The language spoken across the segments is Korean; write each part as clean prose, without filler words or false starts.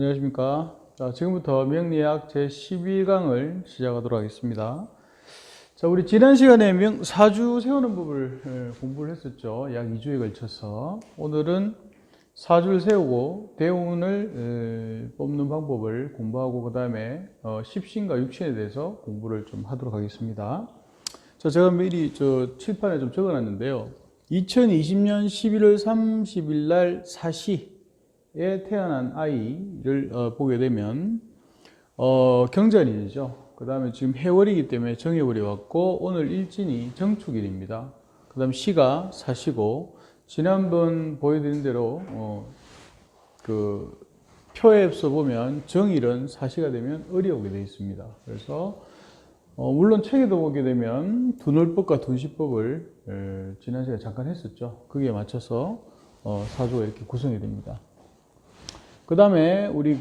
안녕하십니까. 자, 지금부터 명리학 제12강을 시작하도록 하겠습니다. 자, 우리 지난 시간에 사주 세우는 법을 공부를 했었죠. 약 2주에 걸쳐서. 오늘은 사주를 세우고 대운을 뽑는 방법을 공부하고, 그 다음에 십신과 육신에 대해서 공부를 좀 하도록 하겠습니다. 자, 제가 미리 칠판에 좀 적어 놨는데요. 2020년 11월 30일 날 사시에 태어난 아이를 보게 되면 경전일이죠. 그 다음에 지금 해월이기 때문에 정해월이 왔고, 오늘 일진이 정축일입니다. 그 다음 시가 사시고, 지난번 보여드린 대로 그 표에서 보면 정일은 사시가 되면 을이 오게 되어 있습니다. 그래서 물론 책에도 보게 되면 둔월법과 둔시법을 지난 시간에 잠깐 했었죠. 거기에 맞춰서 사주가 이렇게 구성이 됩니다. 그 다음에 우리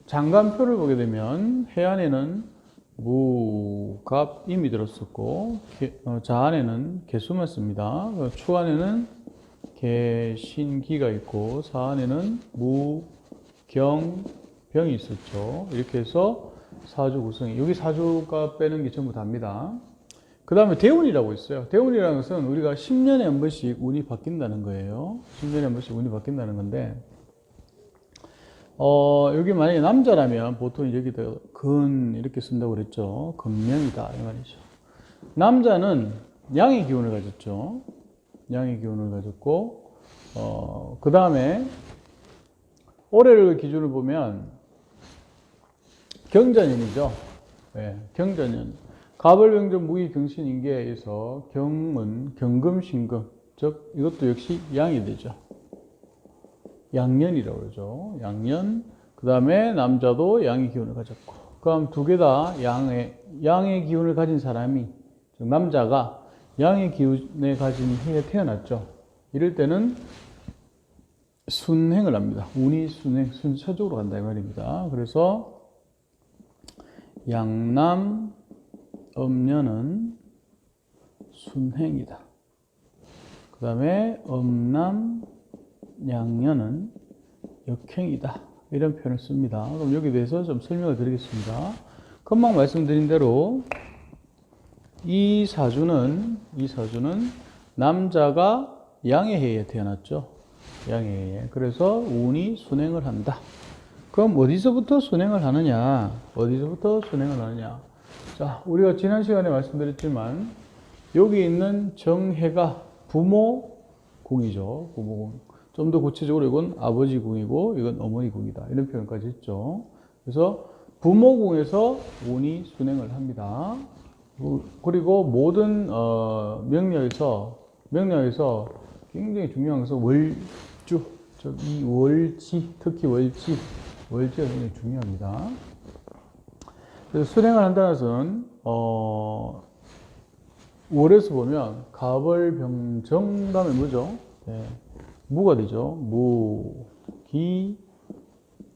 장간표를 보게 되면 해안에는 무갑임이 들었었고, 자안에는 개수만 씁니다. 추안에는 개신기가 있고, 사안에는 무경병이 있었죠. 이렇게 해서 사주 구성이, 여기 사주가 빼는 게 전부 답니다. 그 다음에 대운이라고 있어요. 대운이라는 것은 우리가 10년에 한 번씩 운이 바뀐다는 거예요. 10년에 한 번씩 운이 바뀐다는 건데, 여기 만약에 남자라면 보통 여기다 근 이렇게 쓴다고 그랬죠. 근명이다 이 말이죠. 남자는 양의 기운을 가졌죠. 양의 기운을 가졌고, 그 다음에 올해를 기준으로 보면 경전년이죠. 네, 경전년. 가벌병전 무기경신인계에서 경은 경금신금, 즉 이것도 역시 양이 되죠. 양년이라고 그러죠. 양년. 그 다음에 남자도 양의 기운을 가졌고, 그럼 두 개 다 양의 기운을 가진 사람이, 즉 남자가 양의 기운에 가진 해에 태어났죠. 이럴 때는 순행을 합니다. 운이 순서적으로 간다 이 말입니다. 그래서 양남 음년은 순행이다. 그 다음에 음남 양년은 역행이다. 이런 표현을 씁니다. 그럼 여기에 대해서 좀 설명을 드리겠습니다. 금방 말씀드린 대로 이 사주는 남자가 양의 해에 태어났죠. 양의 해에. 그래서 운이 순행을 한다. 그럼 어디서부터 순행을 하느냐? 자, 우리가 지난 시간에 말씀드렸지만 여기 있는 정해가 부모궁이죠. 부모궁. 좀 더 구체적으로 이건 아버지 궁이고 이건 어머니 궁이다. 이런 표현까지 했죠. 그래서 부모궁에서 운이 순행을 합니다. 그리고 모든 명리에서 굉장히 중요한 것은 월주, 즉 이 월지, 특히 월지가 굉장히 중요합니다. 그래서 순행을 한다는 것은 월에서 보면 가벌병정 다음에 뭐죠? 네. 무가 되죠. 무, 기,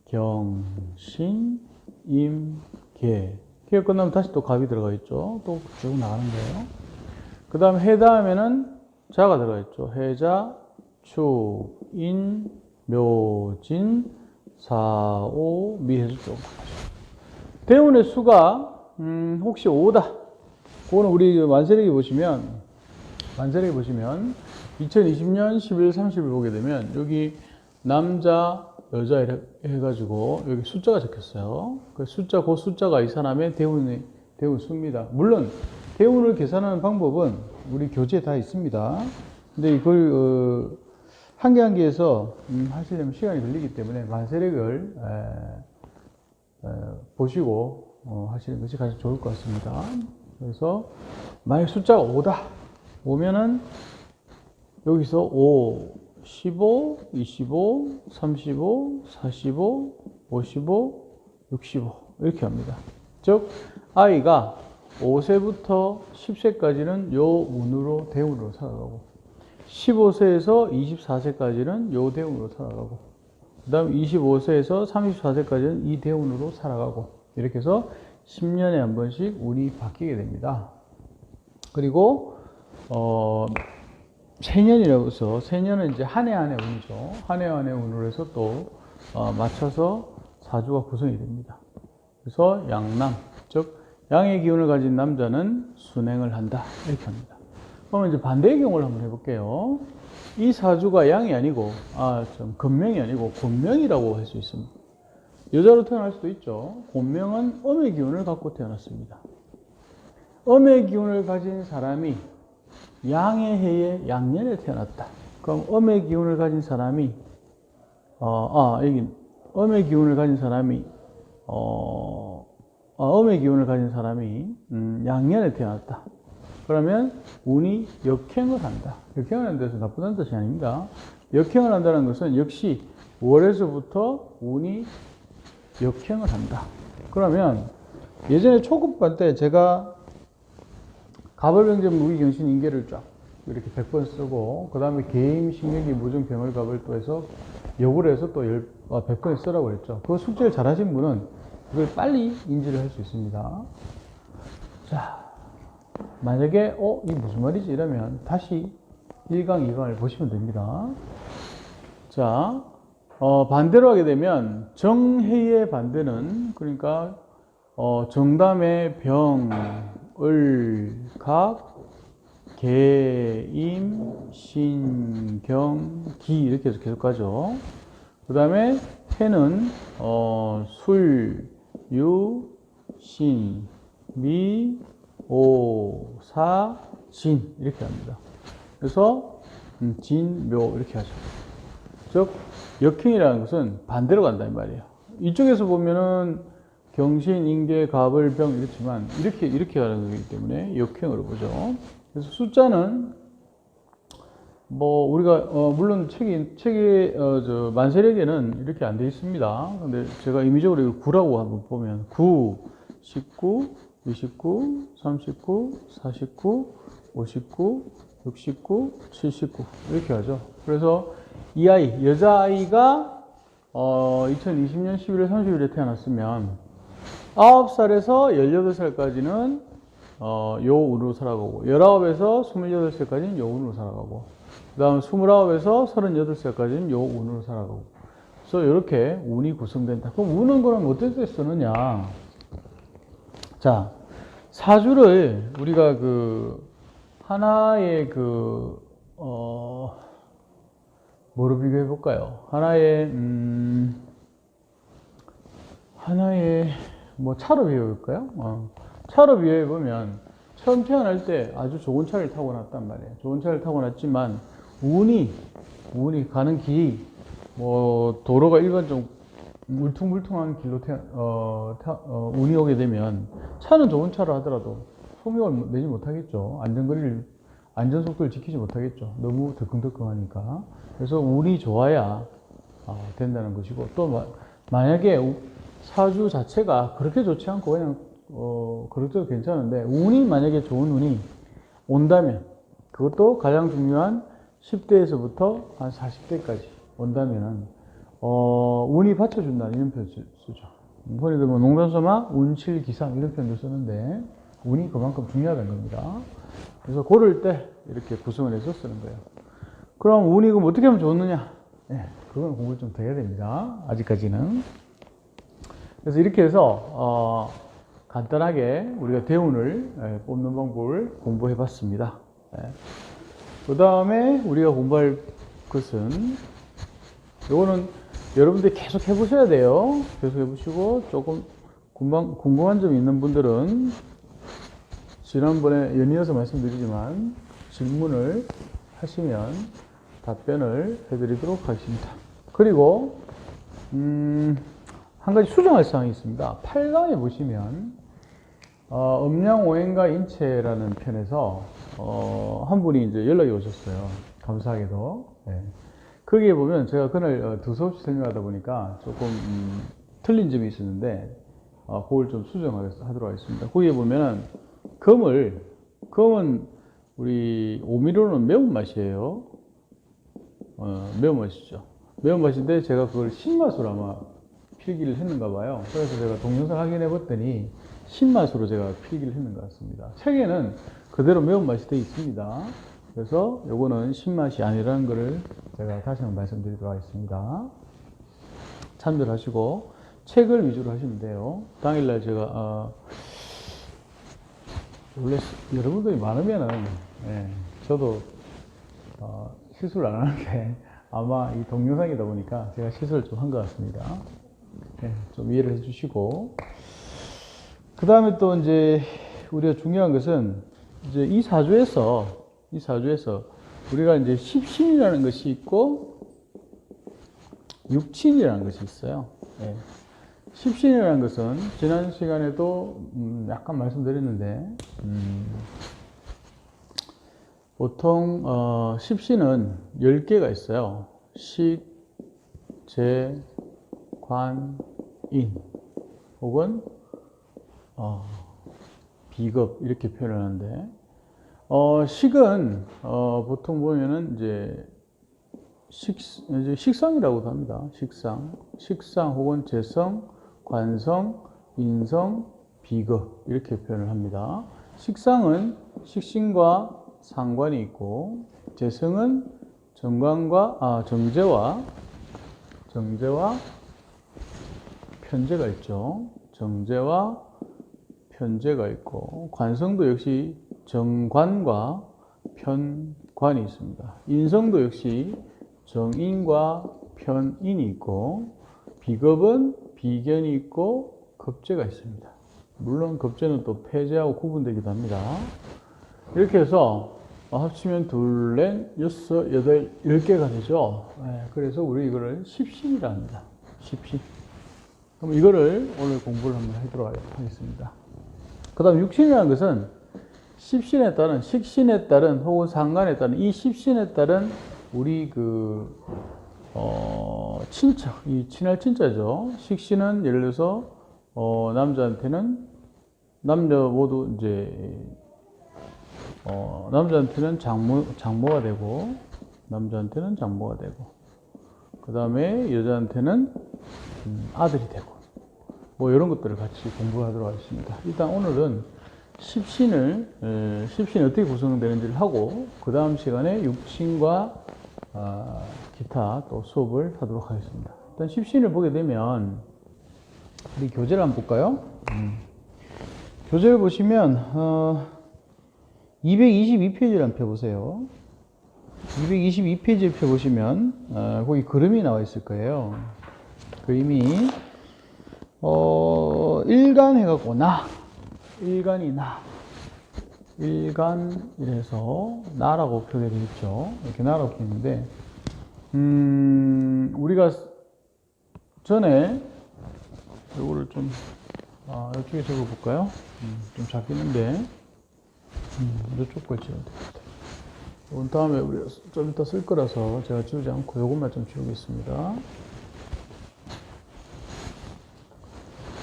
경, 신, 임, 개. 개가 끝나면 다시 또 갑이 들어가 있죠. 또 쭉 나가는 거예요. 그 다음에 해 다음에는 자가 들어가 있죠. 해자, 축, 인, 묘진, 사오, 미해수 쪽. 대운의 수가 혹시 5다. 그거는 우리 만세력에 보시면 2020년 11월 30일 보게 되면 여기 남자, 여자 해가지고 여기 숫자가 적혔어요. 그 숫자가 이 사람의 대운 수입니다. 물론 대운을 계산하는 방법은 우리 교재에 다 있습니다. 근데 이걸 한 개 한 개에서 하시려면 시간이 걸리기 때문에 만세력을 보시고 하시는 것이 가장 좋을 것 같습니다. 그래서 만약 숫자가 5다. 5면은 여기서 5, 15, 25, 35, 45, 55, 65 이렇게 합니다. 즉 아이가 5세부터 10세까지는 요 운으로 대운으로 살아가고, 15세에서 24세까지는 요 대운으로 살아가고, 그 다음 25세에서 34세까지는 이 대운으로 살아가고, 이렇게 해서 10년에 한 번씩 운이 바뀌게 됩니다. 그리고 세년이라고 해서, 세년은 이제 한 해 한 해 운이죠. 한 해 한 해 운으로 해서 또 맞춰서 사주가 구성이 됩니다. 그래서 양남, 즉 양의 기운을 가진 남자는 순행을 한다 이렇게 합니다. 그러면 이제 반대의 경우를 한번 해볼게요. 이 사주가 양이 아니고 금명이 아니고 곤명이라고 할 수 있습니다. 여자로 태어날 수도 있죠. 곤명은 음의 기운을 갖고 태어났습니다. 음의 기운을 가진 사람이 양의 해에 양년에 태어났다. 그럼 음의 기운을 가진 사람이 여기 음의 기운을 가진 사람이 음의 기운을 가진 사람이 양년에 태어났다. 그러면 운이 역행을 한다. 역행을 한다는 것은 나쁘다는 뜻이 아닙니다. 역행을 한다는 것은 역시 월에서부터 운이 역행을 한다. 그러면 예전에 초급반 때 제가 가벌병전 무기경신 인계를 쫙 이렇게 100번 쓰고 그 다음에 계임 신경기 무증 병을 갑을 또 해서 역으로 해서 또 100번 쓰라고 했죠. 그 숙제를 잘 하신 분은 그걸 빨리 인지를 할 수 있습니다. 자, 만약에 이게 무슨 말이지 이러면 다시 1강, 2강을 보시면 됩니다. 자, 반대로 하게 되면 정해의 반대는 그러니까 정담의 병, 을, 각, 계임, 신, 경, 기 이렇게 해서 계속 가죠. 그 다음에 해는 술, 유, 신, 미, 오, 사, 진 이렇게 합니다. 그래서 진, 묘 이렇게 하죠. 즉 역행이라는 것은 반대로 간다 이 말이에요. 이쪽에서 보면은 경신, 인계, 갑을, 병 이렇지만 이렇게 가는 거기 때문에 역행으로 보죠. 그래서 숫자는 우리가 물론 책에 만세력에는 이렇게 안 되어 있습니다. 근데 제가 임의적으로 이거 9라고 한번 보면 9, 19, 29, 39, 49, 59, 69, 79 이렇게 하죠. 그래서 이 아이, 여자아이가 2020년 11월 30일에 태어났으면 9살에서 18살까지는 요 운으로 살아가고 19에서 28살까지는 요 운으로 살아가고 그 다음 29에서 38살까지는 요 운으로 살아가고 그래서 이렇게 운이 구성된다. 그럼 운은 그럼 어떨 때 쓰느냐? 자, 사주를 우리가 하나의 뭐로 비교해 볼까요? 하나의 차로 비교해 볼까요? 차로 비교해 보면 처음 태어날 때 아주 좋은 차를 타고 났단 말이에요. 좋은 차를 타고 났지만 운이 가는 길이 도로가 일반적 울퉁불퉁한 길로 운이 오게 되면 차는 좋은 차를 하더라도 속력을 내지 못하겠죠. 안전속도를 지키지 못하겠죠. 너무 덜컹덜컹하니까. 그래서 운이 좋아야 된다는 것이고 또 만약에 사주 자체가 그렇게 좋지 않고 그냥 그렇게도 괜찮은데 만약에 좋은 운이 온다면 그것도 가장 중요한 10대에서부터 한 40대까지 온다면은 운이 받쳐준다 이런 표현 쓰죠. 흔히들 농담삼아 운칠기삼 이런 표현도 쓰는데 운이 그만큼 중요하다는 겁니다. 그래서 고를 때 이렇게 구성을 해서 쓰는 거예요. 그럼 운이 그럼 어떻게 하면 좋느냐? 그건 공부를 좀 더 해야 됩니다. 아직까지는. 그래서 이렇게 해서 간단하게 우리가 대운을 뽑는 방법을 공부해 봤습니다. 그 다음에 우리가 공부할 것은 요거는 여러분들이 계속 해보셔야 돼요. 계속 해보시고 조금 궁금한 점이 있는 분들은 지난번에 연이어서 말씀드리지만 질문을 하시면 답변을 해드리도록 하겠습니다. 그리고 한 가지 수정할 사항이 있습니다. 8강에 보시면 음양오행과 인체라는 편에서 한 분이 이제 연락이 오셨어요. 감사하게도. 거기에 보면 제가 그날 두서없이 설명하다 보니까 조금 틀린 점이 있었는데 그걸 좀 수정하도록 하겠습니다. 거기에 보면은 검은 우리 오미로는 매운맛이에요. 매운맛이죠. 매운맛인데 제가 그걸 신맛으로 아마 필기를 했는가 봐요. 그래서 제가 동영상 확인해 봤더니 신맛으로 제가 필기를 했는 것 같습니다. 책에는 그대로 매운맛이 되어 있습니다. 그래서 요거는 신맛이 아니라는 것을 제가 다시 한번 말씀드리도록 하겠습니다. 참조하시고 책을 위주로 하시면 돼요. 당일날 제가 원래 여러분들이 많으면은 저도 실수를 안 하는 게 아마 이 동영상이다 보니까 제가 실수를 좀 한 것 같습니다. 좀 이해를 해주시고, 그 다음에 또 이제 우리가 중요한 것은 이제 이 사주에서 우리가 이제 십신이라는 것이 있고 육친이라는 것이 있어요. 십신이라는 것은 지난 시간에도 약간 말씀드렸는데, 보통 십신은 10개가 있어요. 식, 재, 관, 인 혹은 비겁 이렇게 표현하는데, 식은 보통 보면은 이제 식상이라고도 합니다. 식상 혹은 재성, 관성, 인성, 비거 이렇게 표현을 합니다. 식상은 식신과 상관이 있고, 재성은 정제와 편제가 있죠. 정제와 편제가 있고, 관성도 역시 정관과 편관이 있습니다. 인성도 역시 정인과 편인이 있고, 비겁은 비견이 있고 겁재가 있습니다. 물론 겁재는 또 폐재하고 구분되기도 합니다. 이렇게 해서 합치면 둘, 넷, 여섯, 여덟, 10개가 되죠. 그래서 우리 이거를 십신이라 합니다. 십신. 그럼 이거를 오늘 공부를 한번 하도록 하겠습니다. 그 다음 육신이라는 것은 십신에 따른, 식신에 따른 혹은 상관에 따른, 이 십신에 따른 우리 친척, 이 친할 친자죠. 식신은 예를 들어서 남자한테는 남녀 모두 이제 남자한테는 장모가 되고, 그 다음에 여자한테는 아들이 되고, 뭐 이런 것들을 같이 공부하도록 하겠습니다. 일단 오늘은 십신이 어떻게 구성되는지를 하고, 그 다음 시간에 육신과 기타 또 수업을 하도록 하겠습니다. 일단 십신을 보게 되면 우리 교재를 한번 볼까요? 교재를 보시면 222페이지를 한번 펴보세요. 222페이지를 펴보시면 거기 그림이 나와 있을 거예요. 그림이 일간 해갖고 일간이 일간 이래서 나라고 표기되어 있죠. 이렇게 나라고 표기 있는데, 우리가 전에 이거를 좀 이쪽에 적어볼까요? 좀 작겠는데 이쪽 걸 지워야 되겠다. 이건 다음에 우리가 좀 이따 쓸 거라서 제가 지우지 않고 이것만 좀 지우겠습니다.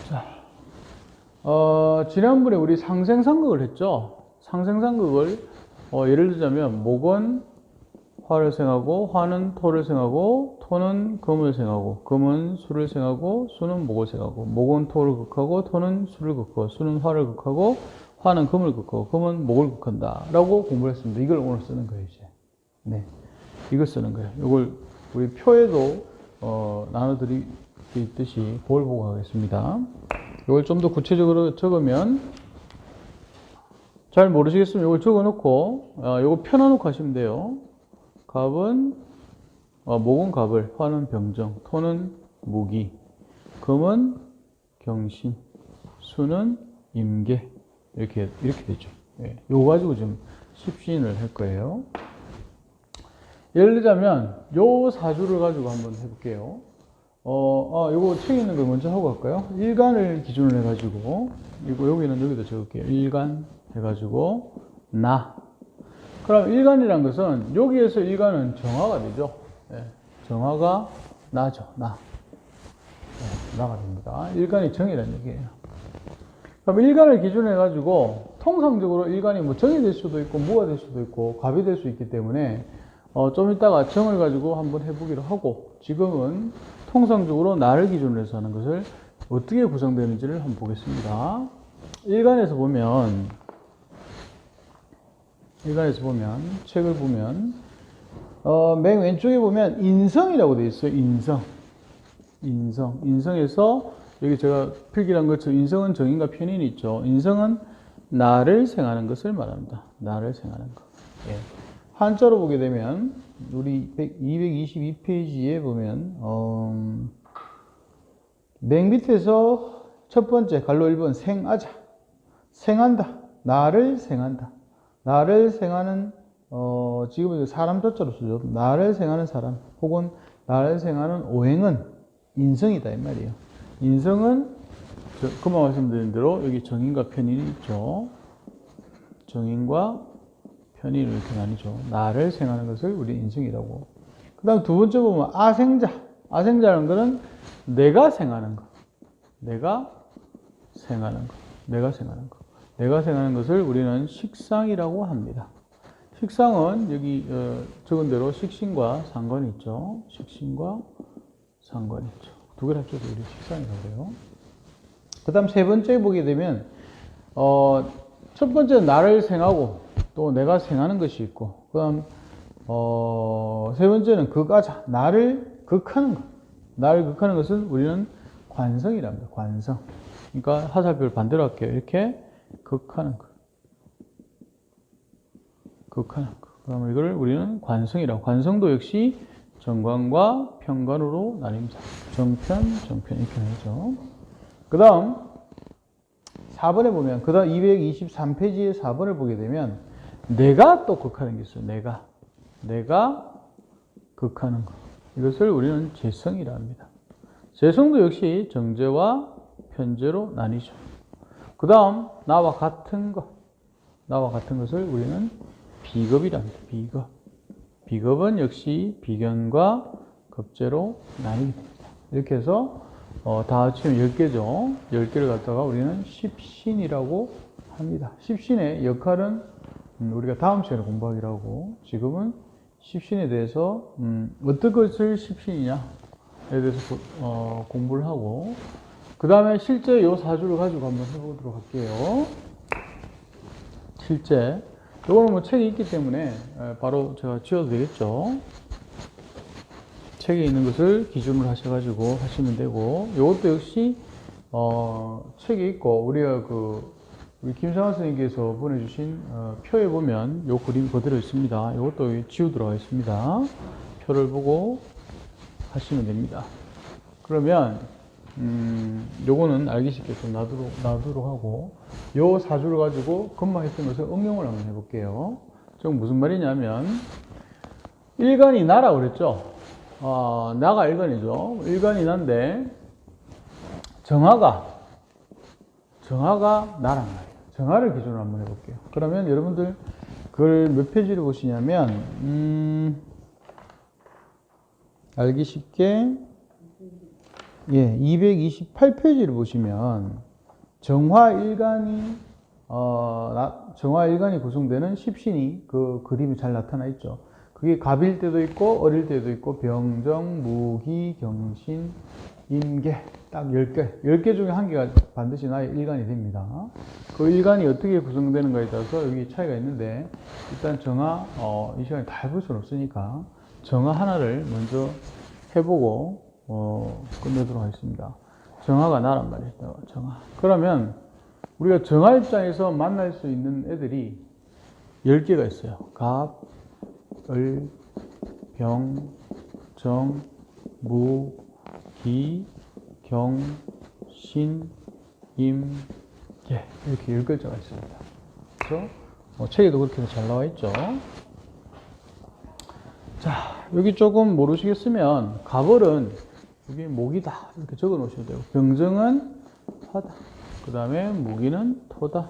자, 지난번에 우리 상생상극을 했죠. 상생상극을 예를 들자면, 목은 화를 생하고, 화는 토를 생하고, 토는 금을 생하고, 금은 수를 생하고, 수는 목을 생하고, 목은 토를 극하고, 토는 수를 극하고, 수는 화를 극하고, 화는 금을 극하고, 금은 목을 극한다 라고 공부를 했습니다. 이걸 오늘 쓰는 거예요, 이제. 이걸 쓰는 거예요. 이걸 우리 표에도 나눠드리 있듯이 그걸 보고 가겠습니다. 이걸 좀 더 구체적으로 적으면, 잘 모르시겠으면 이걸 적어 놓고 이거 펴놔놓고 하시면 돼요. 갑은 목은 갑을, 화는 병정, 토는 무기, 금은 경신, 수는 임계, 이렇게 되죠. 요거 가지고 지금 십신을 할 거예요. 예를 들자면 요 사주를 가지고 한번 해볼게요. 요거 책에 있는 걸 먼저 하고 갈까요? 일간을 기준으로 해가지고, 여기는 여기다 적을게요. 일간 해가지고, 그럼 일간이란 것은, 여기에서 일간은 정화가 되죠. 정화가 나죠, 나가 됩니다. 일간이 정이라는 얘기예요. 그럼 일간을 기준으로 해가지고, 통상적으로 일간이 뭐 정이 될 수도 있고, 무가 될 수도 있고, 갑이 될 수 있기 때문에, 좀 이따가 정을 가지고 한번 해보기로 하고, 지금은 통상적으로 나를 기준으로 해서 하는 것을 어떻게 구성되는지를 한번 보겠습니다. 일간에서 보면, 책을 보면, 맨 왼쪽에 보면 인성이라고 되어 있어요. 인성에서 여기 제가 필기한 것처럼 인성은 정인과 편인이 있죠. 인성은 나를 생하는 것을 말합니다. 나를 생하는 것. 예. 한자로 보게 되면 우리 222페이지에 보면 맨 밑에서 첫 번째 갈로 1번 생하자. 생한다. 나를 생한다. 나를 생하는 지금은 사람 조자로 쓰죠. 나를 생하는 사람 혹은 나를 생하는 오행은 인성이다 이 말이에요. 인성은 그만 말씀드린 대로 여기 정인과 편인이 있죠. 정인과 편인을 이렇게 나뉘죠. 나를 생하는 것을 우리 인성이라고. 그 다음 두 번째 보면 아생자. 아생자라는 것은 내가 생하는 것. 내가 생하는 것. 내가 생하는 것. 내가 생하는 것을 우리는 식상이라고 합니다. 식상은 여기 적은 대로 식신과 상관이 있죠. 식신과 상관이 있죠. 두 개를 합쳐서 우리 식상이라고 해요. 그 다음 세 번째 보게 되면 첫 번째는 나를 생하고 또 내가 생하는 것이 있고 그 다음 세 번째는 극하자. 나를 극하는 것. 나를 극하는 것은 우리는 관성이랍니다. 관성. 그러니까 화살표를 반대로 할게요. 이렇게 극하는 것. 극하는 것. 그러면 이걸 우리는 관성이라고. 관성도 역시 정관과 편관으로 나뉩니다. 정편, 정편 이렇게 나뉘죠. 그 다음 4번에 보면 그 다음 223페이지의 4번을 보게 되면 내가 또 극하는 게 있어요. 내가 극하는 것. 이것을 우리는 재성이라 합니다. 재성도 역시 정제와 편제로 나뉘죠. 그 다음 나와 같은 것. 나와 같은 것을 우리는 비겁이라 합니다. 비겁. 비겁은 역시 비견과 겁제로 나뉘게 됩니다. 이렇게 해서 다 합치면 10개죠. 10개를 갖다가 우리는 십신이라고 합니다. 십신의 역할은 우리가 다음 시간에 공부하기로 하고 지금은 십신에 대해서 어떤 것을 십신이냐에 대해서 공부를 하고 그 다음에 실제 이 사주를 가지고 한번 해보도록 할게요. 실제 이거는 뭐 책이 있기 때문에 바로 제가 지어도 되겠죠. 책에 있는 것을 기준으로 하셔가지고 하시면 되고 이것도 역시 책이 있고 우리가 우리 김상환 선생님께서 보내주신 표에 보면 이 그림 그대로 있습니다. 이것도 지우도록 하겠습니다. 표를 보고 하시면 됩니다. 그러면 요거는 알기 쉽게 좀 놔두도록 하고 요 사주를 가지고 금방 했던 것을 응용을 한번 해볼게요. 지금 무슨 말이냐면 일간이 나라 그랬죠. 나가 일간이죠. 일간이 난데 정화가 나란 말이에요. 정화를 기준으로 한번 해볼게요. 그러면 여러분들 그걸 몇 페이지를 보시냐면 알기 쉽게 228페이지를 보시면 정화일간이 구성되는 십신이 그 그림이 잘 나타나 있죠. 그게 갑일 때도 있고 어릴 때도 있고 병정, 무기, 경신, 임계 딱 10개. 10개 중에 한 개가 반드시 나의 일간이 됩니다. 그 일간이 어떻게 구성되는가에 따라서 여기 차이가 있는데 일단 정화 이 시간에 다 해볼 수는 없으니까 정화 하나를 먼저 해보고 끝내도록 하겠습니다. 정화가 나란 말이죠. 정화. 그러면 우리가 정화 입장에서 만날 수 있는 애들이 10개가 있어요. 갑, 을, 병, 정, 무, 기, 경, 신, 임, 계 이렇게 10글자가 있습니다. 그렇죠? 책에도 그렇게 잘 나와 있죠. 자, 여기 조금 모르시겠으면 갑을은 여기 목이다 이렇게 적어 놓으셔도 되고 병정은 화다. 그 다음에 무기는 토다.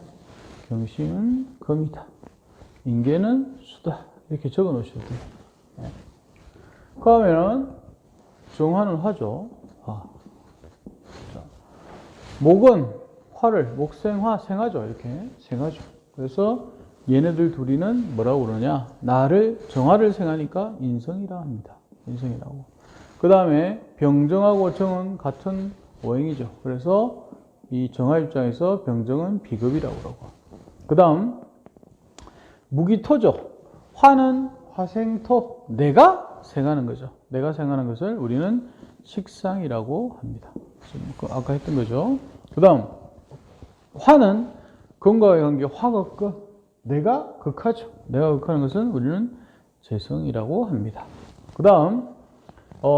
경신은 금이다. 인계는 수다. 이렇게 적어 놓으셔도 돼요. 네. 그러면은 정화는 화죠. 화. 자, 목은 화를 목생화 생하죠. 이렇게 생하죠. 그래서 얘네들 둘이는 뭐라고 그러냐? 정화를 생하니까 인성이라 합니다. 인성이라고. 그 다음에 병정하고 정은 같은 오행이죠. 그래서 이 정화 입장에서 병정은 비급이라고 그러고. 그 다음 무기토죠. 화는 화생토. 내가 생하는 거죠. 내가 생하는 것을 우리는 식상이라고 합니다. 아까 했던 거죠. 그 다음, 화는 근과의 관계, 화가 끝. 내가 극하죠. 내가 극하는 것은 우리는 재성이라고 합니다. 그 다음,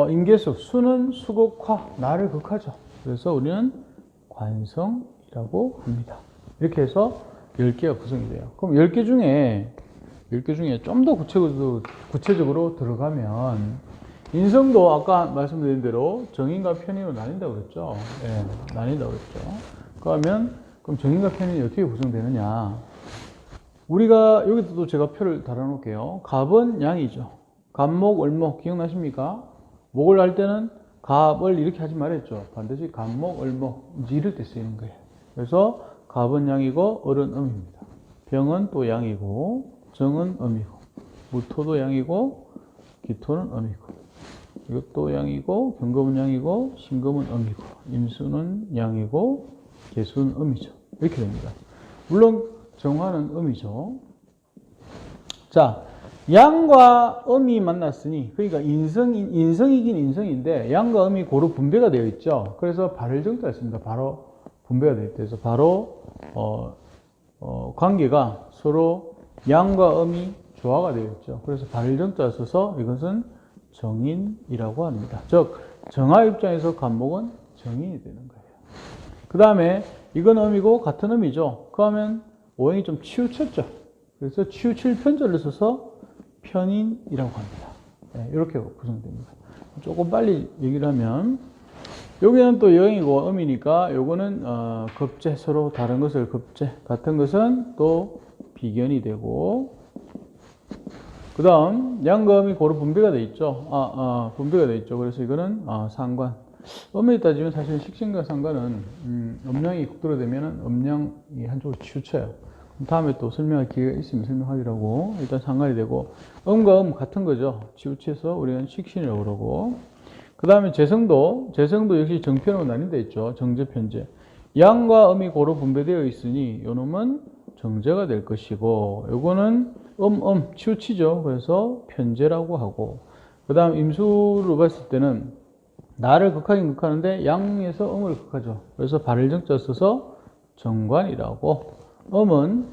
인계수, 수는 수극화, 나를 극하죠. 그래서 우리는 관성이라고 합니다. 이렇게 해서 10개가 구성이 돼요. 그럼 10개 중에 좀 더 구체적으로 들어가면, 인성도 아까 말씀드린 대로 정인과 편인으로 나뉜다고 그랬죠. 예, 나뉜다고 그랬죠. 그럼 정인과 편인이 어떻게 구성되느냐. 우리가, 여기도 제가 표를 달아놓을게요. 갑은 양이죠. 갑목, 을목, 기억나십니까? 목을 할 때는 갑을 이렇게 하지 말았죠. 반드시 갑목, 을목, 이럴 때 쓰이는 거예요. 그래서 갑은 양이고, 을은 음입니다. 병은 또 양이고, 정은 음이고, 무토도 양이고, 기토는 음이고, 이것도 양이고, 경금은 양이고, 신금은 음이고, 임수는 양이고, 계수는 음이죠. 이렇게 됩니다. 물론 정화는 음이죠. 자, 양과 음이 만났으니, 그러니까 인성이긴 인성인데 양과 음이 고루 분배가 되어 있죠. 그래서 발을정자가 있습니다. 바로 분배가 되어 있대서 바로 관계가 서로 양과 음이 조화가 되어 있죠. 그래서 발을정자를 써서 이것은 정인이라고 합니다. 즉 정화 입장에서 간목은 정인이 되는 거예요. 그 다음에 이건 음이고 같은 음이죠. 그러면 오행이 좀 치우쳤죠. 그래서 치우칠 편절을 써서 편인이라고 합니다. 네, 이렇게 구성됩니다. 조금 빨리 얘기를 하면, 여기는 또 여행이고 음이니까 요거는 급제, 서로 다른 것을 급제, 같은 것은 또 비견이 되고, 그 다음 양과 음이 고루 분배가 돼 있죠. 분배가 돼 있죠. 그래서 이거는 상관. 엄밀히 따지면 사실 식신과 상관은 음양이 국도로되면 음양이 한쪽으로 치우쳐요. 다음에 또 설명할 기회가 있으면 설명하기로 하고, 일단 상관이 되고, 음과 음 같은 거죠. 치우쳐서 우리는 식신이라고 그러고, 그 다음에 재성도 역시 정편으로 나뉜다 있죠. 정제, 편제. 양과 음이 고루 분배되어 있으니 요놈은 정제가 될 것이고, 요거는 치우치죠. 그래서 편제라고 하고, 그 다음 임수로 봤을 때는 나를 극하긴 극하는데 양에서 음을 극하죠. 그래서 발을 정자 써서 정관이라고, 음은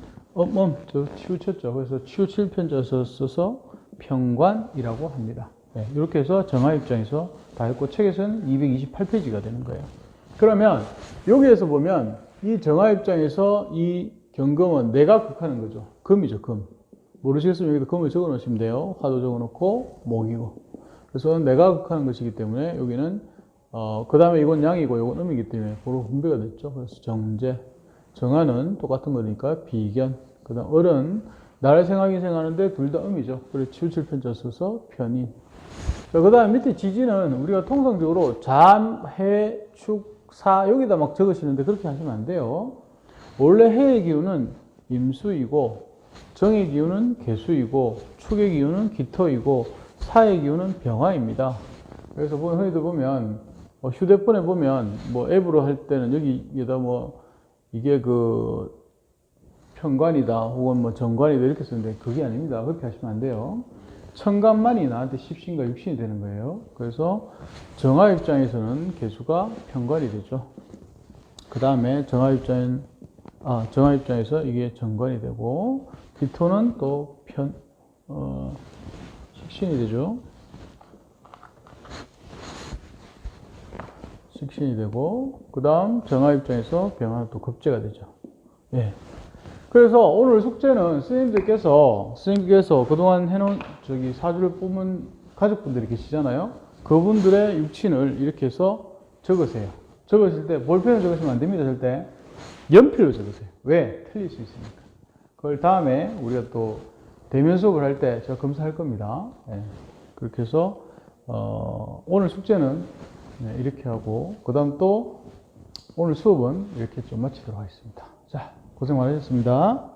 치우쳤죠. 그래서 치우칠 편자 써서 평관이라고 합니다. 네, 이렇게 해서 정화 입장에서 다 했고, 책에서는 228페이지가 되는 거예요. 그러면 여기에서 보면 이 정화 입장에서 이 경금은 내가 극하는 거죠. 금이죠, 금. 모르시겠으면 여기다 금을 적어 놓으시면 돼요. 화도 적어 놓고 목이고. 그래서 내가 극하는 것이기 때문에 여기는 그 다음에 이건 양이고 이건 음이기 때문에 고루 분배가 됐죠. 그래서 정제, 정화는 똑같은 거니까 비견. 그 다음 을은 나를 생각하는데 둘 다 음이죠. 그래서 치우칠 편자 써서 편인. 그 다음 밑에 지지는 우리가 통상적으로 잠, 해, 축, 사 여기다 막 적으시는데 그렇게 하시면 안 돼요. 원래 해의 기운은 임수이고, 정의 기운은 계수이고, 축의 기운은 기토이고, 사의 기운은 병화입니다. 그래서 흔히들 보면 휴대폰에 보면 앱으로 할 때는 여기에다 이게 편관이다 혹은 정관이다 이렇게 쓰는데 그게 아닙니다. 그렇게 하시면 안 돼요. 천간만이 나한테 십신과 육신이 되는 거예요. 그래서 정화 입장에서는 계수가 편관이 되죠. 그 다음에 정화 입장에서 이게 정관이 되고, 기토는 또 식신이 되죠. 식신이 되고, 그 다음 정화 입장에서 병화는 또 급제가 되죠. 예. 그래서 오늘 숙제는 스님께서 그동안 해놓은 사주를 뽑은 가족분들이 계시잖아요. 그분들의 육친을 이렇게 해서 적으세요. 적으실 때 볼펜으로 적으시면 안 됩니다. 절대 연필로 적으세요. 왜? 틀릴 수 있으니까. 그걸 다음에 우리가 또 대면 수업을 할 때 제가 검사할 겁니다. 예. 그렇게 해서 오늘 숙제는 이렇게 하고, 그 다음 또 오늘 수업은 이렇게 좀 마치도록 하겠습니다. 자, 고생 많으셨습니다.